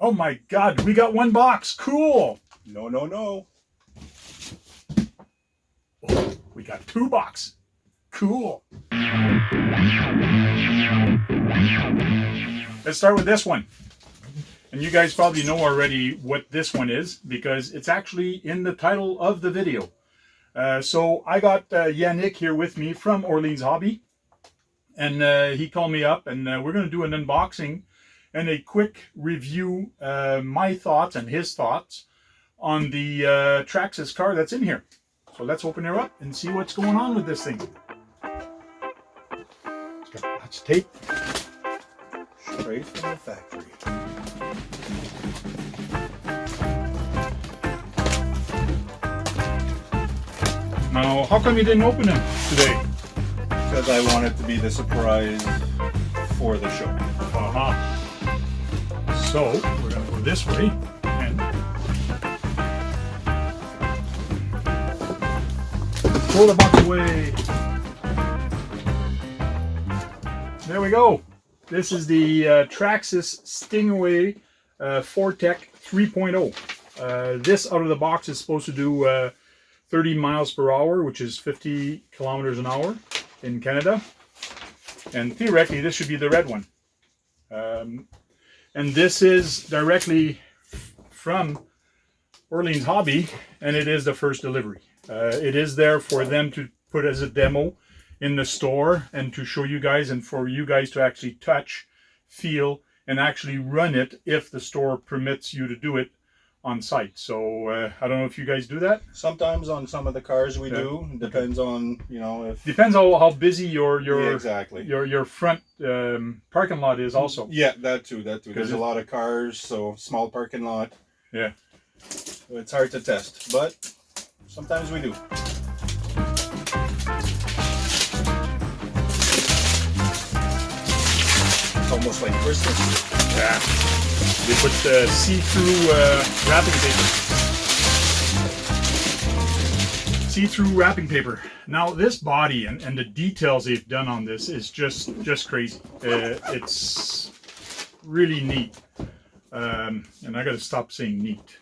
Oh my God, we got one box. Cool. No, no, no. Oh, we got two boxes. Cool. Let's start with this one. And you guys probably know already what this one is because it's actually in the title of the video. So I got Yannick here with me from Orleans Hobby. And he called me up and we're going to do an unboxing and a quick review, my thoughts and his thoughts on the Traxxas car that's in here. So let's open her up and see what's going on with this thing. It's got lots of tape. Straight from the factory. Now, how come you didn't open them today? Because I want it to be the surprise for the show. So, we're going to go this way and pull the box away. There we go. This is the Traxxas Stingray 4tec 3.0. This out of the box is supposed to do 30 miles per hour, which is 50 kilometers an hour in Canada. And theoretically, this should be the red one. And this is directly from Orleans Hobby, and it is the first delivery. It is there for them to put as a demo in the store and to show you guys and for you guys to actually touch, feel, and actually run it if the store permits you to do it on site. So I don't know if you guys do that. Sometimes on some of the cars we do. Depends on, you know, if depends on how busy your exactly your front parking lot is also. Yeah, that too. There's a lot of cars, so small parking lot. Yeah, it's hard to test, but sometimes we do. It's almost like Christmas. Yeah. They put see-through wrapping paper. See-through wrapping paper. Now this body and the details they've done on this is just crazy. It's really neat. And I got to stop saying neat.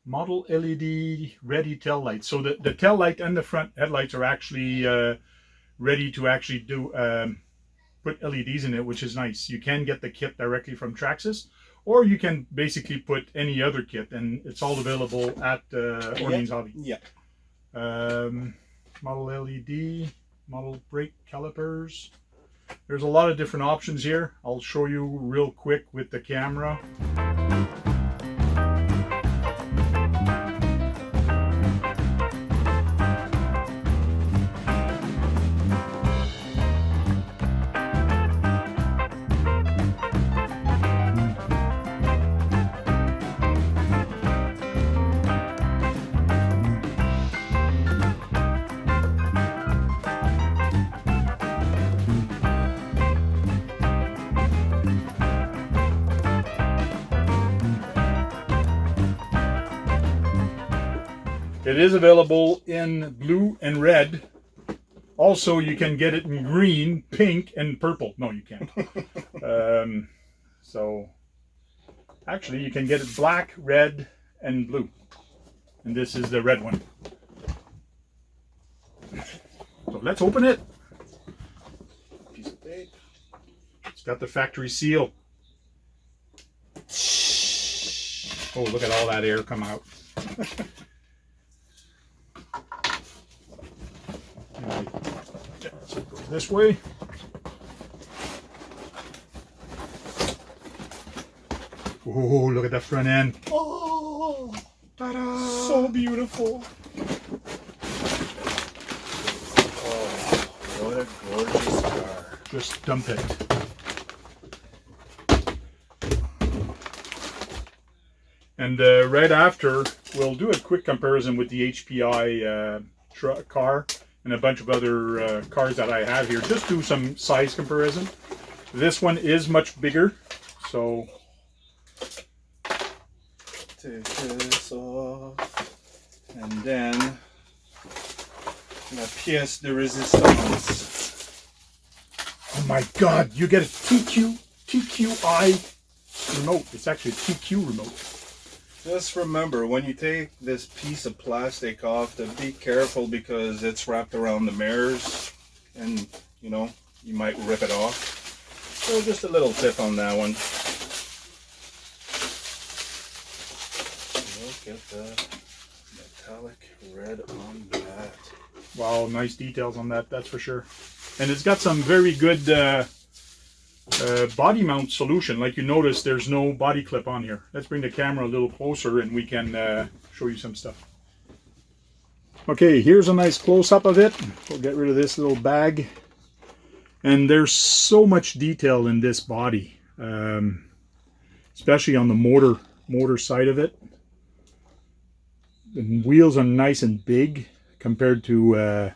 Model LED ready tail lights. So the tail light and the front headlights are actually ready to actually do put LEDs in it, which is nice. You can get the kit directly from Traxxas, or you can basically put any other kit, and it's all available at Orleans Hobby. Yeah. Model LED, model brake calipers. There's a lot of different options here. I'll show you real quick with the camera. It is available in blue and red. Also, you can get it in green, pink, and purple. No, you can't. So, actually, you can get it black, red, and blue. And this is the red one. So let's open it. Piece of tape. It's got the factory seal. Oh, look at all that air come out. So it goes this way. Oh, look at the front end. Oh, ta-da! So beautiful. Oh, what a gorgeous car. Just dump it. And right after, we'll do a quick comparison with the HPI car and a bunch of other cars that I have here. Just do some size comparison. This one is much bigger, so take this off, and then la pièce de résistance. oh my God, you get a TQI remote. It's actually a TQ remote. Just remember, when you take this piece of plastic off, to be careful because it's wrapped around the mirrors and, you know, you might rip it off. So just a little tip on that one. Look at the metallic red on that. Wow, nice details on that, that's for sure. And it's got some very good body mount solution. Like you notice, there's no body clip on here. Let's bring the camera a little closer and we can show you some stuff. Okay, here's a nice close-up of it. We'll get rid of this little bag. And there's so much detail in this body, especially on the motor side of it. The wheels are nice and big compared to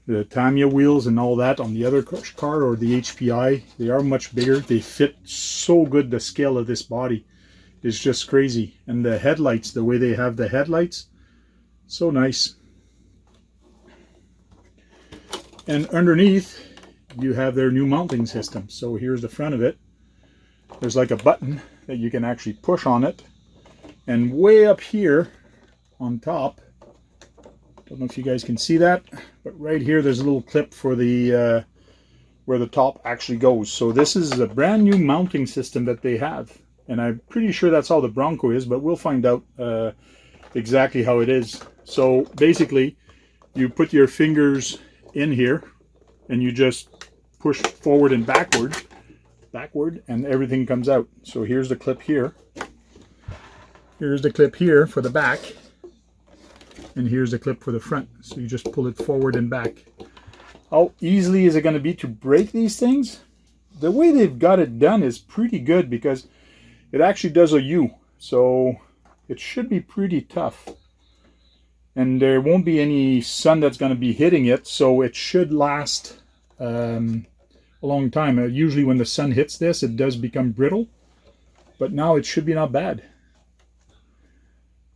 the Tamiya wheels and all that on the other car, or the HPI. They are much bigger. They fit so good. The scale of this body is just crazy. And the headlights, the way they have the headlights, so nice. And underneath, you have their new mounting system. So here's the front of it. There's like a button that you can actually push on it. And way up here on top, don't know if you guys can see that, but right here there's a little clip for the where the top actually goes. So this is a brand new mounting system that they have, and I'm pretty sure that's all the Bronco is, but we'll find out exactly how it is. So basically, you put your fingers in here and you just push forward and backward, and everything comes out. So here's the clip here. Here's the clip here for the back. And here's the clip for the front. So you just pull it forward and back. How easily is it going to be to break these things? The way they've got it done is pretty good because it actually does a U. So it should be pretty tough. And there won't be any sun that's going to be hitting it. So it should last a long time. Usually when the sun hits this, it does become brittle. But now it should be not bad.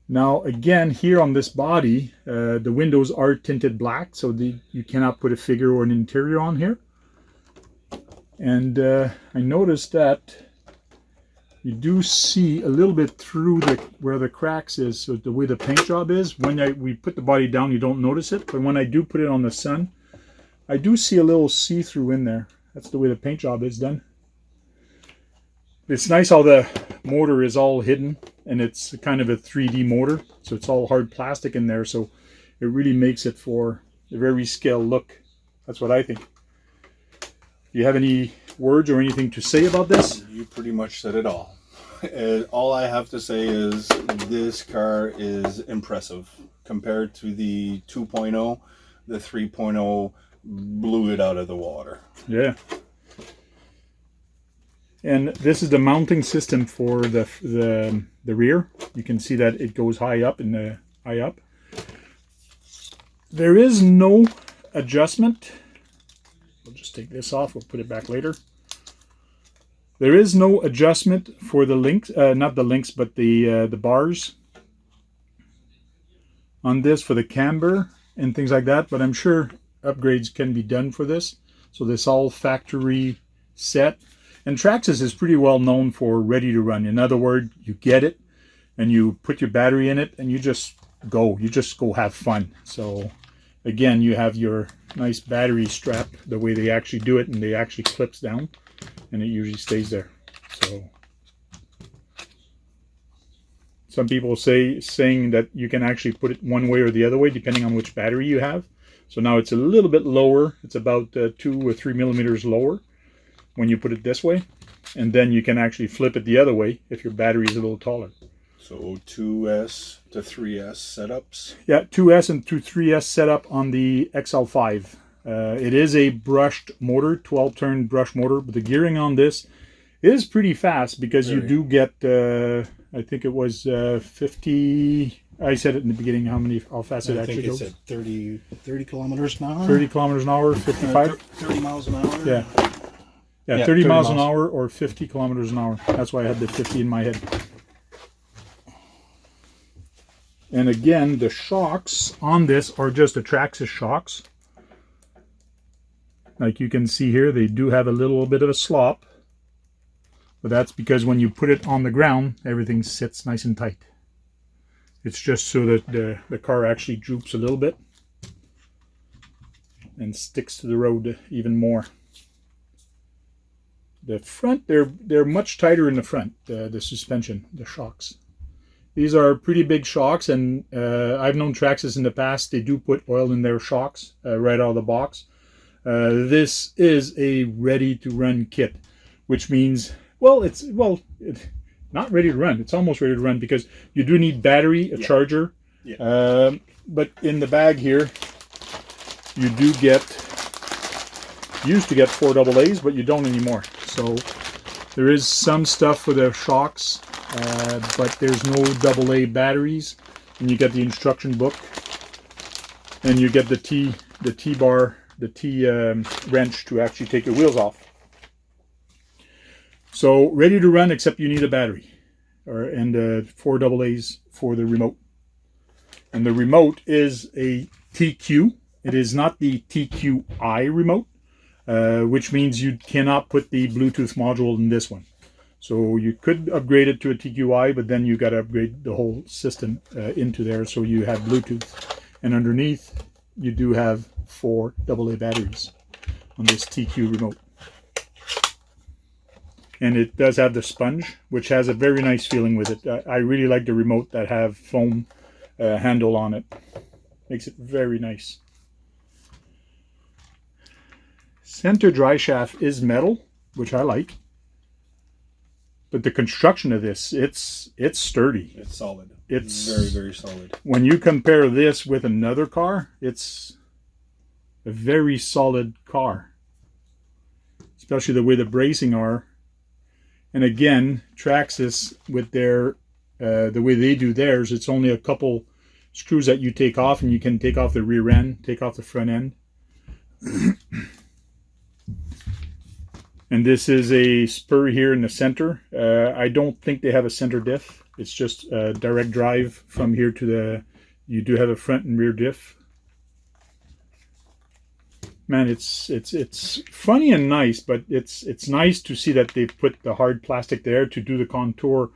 Now again, here on this body, the windows are tinted black, so you cannot put a figure or an interior on here. And I noticed that you do see a little bit through where the cracks is, so the way the paint job is. When we put the body down, you don't notice it, but when I do put it on the sun, I do see a little see-through in there. That's the way the paint job is done. It's nice how the motor is all hidden, and it's kind of a 3D motor, so it's all hard plastic in there, so it really makes it for a very scale look. That's what I think. Do you have any words or anything to say about this? You pretty much said it all. All I have to say is this car is impressive. Compared to the 2.0, the 3.0 blew it out of the water. Yeah. And this is the mounting system for the rear. You can see that it goes high up in the high up. There is no adjustment. We'll just take this off. We'll put it back later. There is no adjustment for the links, not the links, but the bars on this for the camber and things like that. But I'm sure upgrades can be done for this. So this all factory set. And Traxxas is pretty well known for ready to run. In other words, you get it and you put your battery in it and you just go. You just go have fun. So again, you have your nice battery strap the way they actually do it, and they actually clips down and it usually stays there. So some people saying that you can actually put it one way or the other way depending on which battery you have. So now it's a little bit lower. It's about 2 or 3 millimeters lower when you put it this way, and then you can actually flip it the other way if your battery is a little taller. So 2S to 3S setups? Yeah, 2S and 3S setup on the XL5. It is a brushed motor, 12-turn brush motor, but the gearing on this is pretty fast because you do get, I think it was 50, I said it in the beginning, how fast it actually goes. I think it's at 30 kilometers an hour. 30 kilometers an hour, 55? 30 miles an hour. Yeah. Yeah, 30 miles an hour or 50 kilometers an hour. That's why I had the 50 in my head. And again, the shocks on this are just the Traxxas shocks. Like you can see here, they do have a little bit of a slop. But that's because when you put it on the ground, everything sits nice and tight. It's just so that the car actually droops a little bit and sticks to the road even more. The front, they're much tighter in the front, the suspension, the shocks. These are pretty big shocks, and I've known Traxxas in the past, they do put oil in their shocks right out of the box. This is a ready-to-run kit, which means, it's not ready to run. It's almost ready to run because you do need battery, a charger. Yeah. But in the bag here, you do used to get 4 AA's, but you don't anymore. So there is some stuff for the shocks, but there's no AA batteries. And you get the instruction book, and you get the T-bar, the T-wrench to actually take your wheels off. So ready to run, except you need a battery, and 4 AA's for the remote. And the remote is a TQ. It is not the TQI remote, which means you cannot put the Bluetooth module in this one. So you could upgrade it to a TQI, but then you got to upgrade the whole system into there, so you have Bluetooth. And underneath, you do have 4 AA batteries on this TQ remote. And it does have the sponge, which has a very nice feeling with it. I really like the remote that have foam handle on it. Makes it very nice. Center dry shaft is metal, which I like. But the construction of this, it's sturdy. It's solid. It's very, very solid. When you compare this with another car, it's a very solid car. Especially the way the bracing are. And again, Traxxas, with their the way they do theirs, it's only a couple screws that you take off, and you can take off the rear end, take off the front end. And this is a spur here in the center. I don't think they have a center diff. It's just a direct drive from here to the... You do have a front and rear diff. Man, it's funny and nice, but it's nice to see that they've put the hard plastic there to do the contour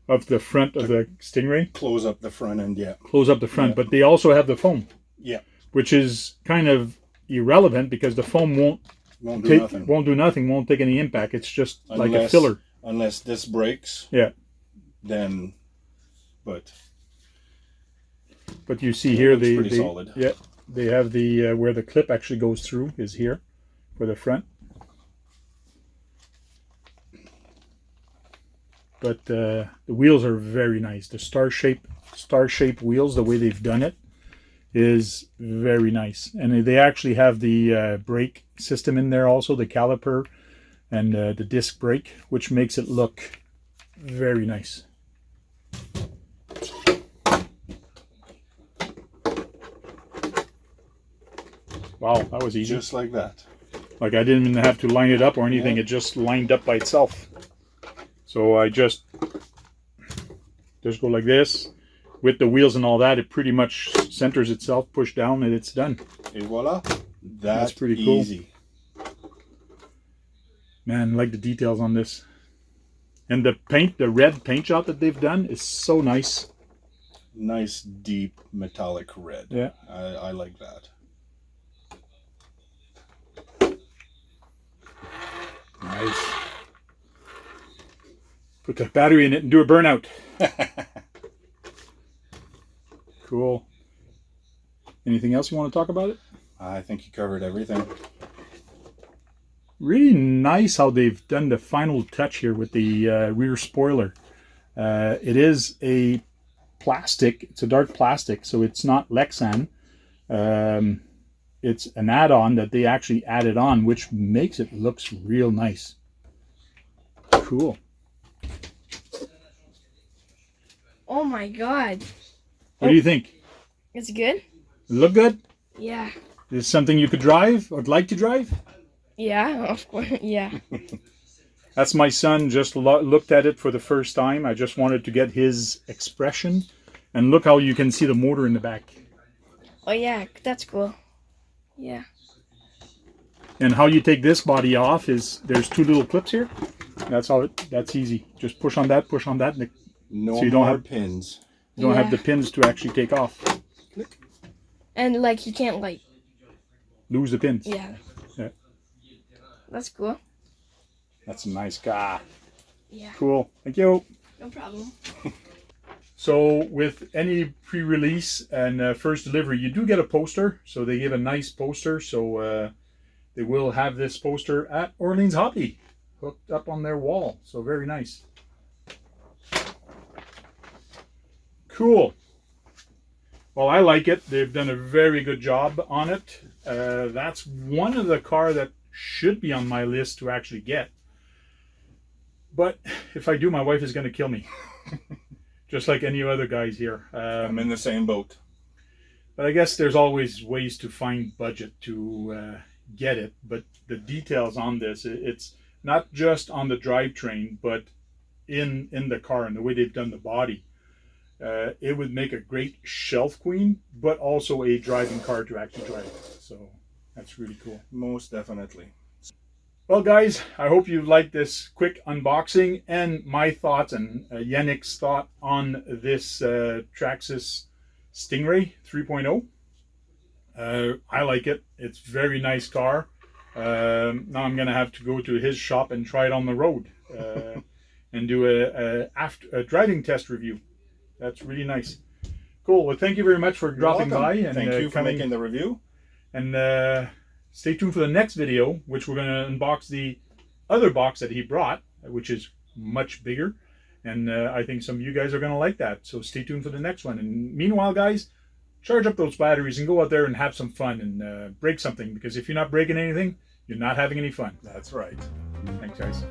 of the front of the Stingray. Close up the front end, yeah. Close up the front, yeah. But they also have the foam. Yeah. Which is kind of irrelevant because the foam won't do nothing, won't take any impact. It's just like a filler. Unless this breaks. Yeah. Then, but you see here they pretty solid. Yeah. They have the where the clip actually goes through is here for the front. But the wheels are very nice. The star shape wheels, the way they've done it, is very nice. And they actually have the brake system in there also, the caliper and the disc brake, which makes it look very nice. Wow, that was easy. Just like that. Like I didn't even have to line it up or anything. Yeah. It just lined up by itself. So I just go like this. With the wheels and all that, it pretty much centers itself, push down, and it's done. Et voila. That's pretty easy. Cool. Man, I like the details on this. And the paint, the red paint job that they've done is so nice. Nice, deep, metallic red. Yeah. I like that. Nice. Put the battery in it and do a burnout. Cool. Anything else you want to talk about it? I think you covered everything. Really nice how they've done the final touch here with the rear spoiler. It is a plastic. It's a dark plastic, so it's not Lexan. It's an add-on that they actually added on, which makes it looks real nice. Cool. Oh my god. What do you think? It's good? Look good? Yeah. Is this something you could drive or would like to drive? Yeah, of course. Yeah. That's my son. Just looked at it for the first time. I just wanted to get his expression. And look how you can see the motor in the back. Oh yeah, that's cool. Yeah. And how you take this body off is there's two little clips here. That's how that's easy. Just push on that, and it, No So you don't more have- pins. you don't have Yeah. the pins to actually take off. And like you can't like, Lose the pins. yeah. Yeah. That's cool. That's a nice car. Yeah. Cool. Thank you. No problem. So with any pre-release and first delivery, you do get a poster. So they give a nice poster. So they will have this poster at Orleans Hobby hooked up on their wall. So very nice. Cool. Well, I like it. They've done a very good job on it. That's one of the car that should be on my list to actually get. But if I do, my wife is going to kill me. Just like any other guys here. I'm in the same boat. But I guess there's always ways to find budget to get it. But the details on this, it's not just on the drivetrain, but in the car and the way they've done the body. It would make a great shelf queen, but also a driving car to actually drive. So that's really cool. Most definitely. Well, guys, I hope you liked this quick unboxing and my thoughts and Yannick's thought on this Traxxas Stingray 3.0. I like it. It's a very nice car. Now I'm going to have to go to his shop and try it on the road and do a driving test review. That's really nice. Cool. Well, thank you very much for dropping by. And thank you for making the review. And stay tuned for the next video, which we're going to unbox the other box that he brought, which is much bigger. And I think some of you guys are going to like that. So stay tuned for the next one. And meanwhile, guys, charge up those batteries and go out there and have some fun and break something. Because if you're not breaking anything, you're not having any fun. That's right. Thanks, guys.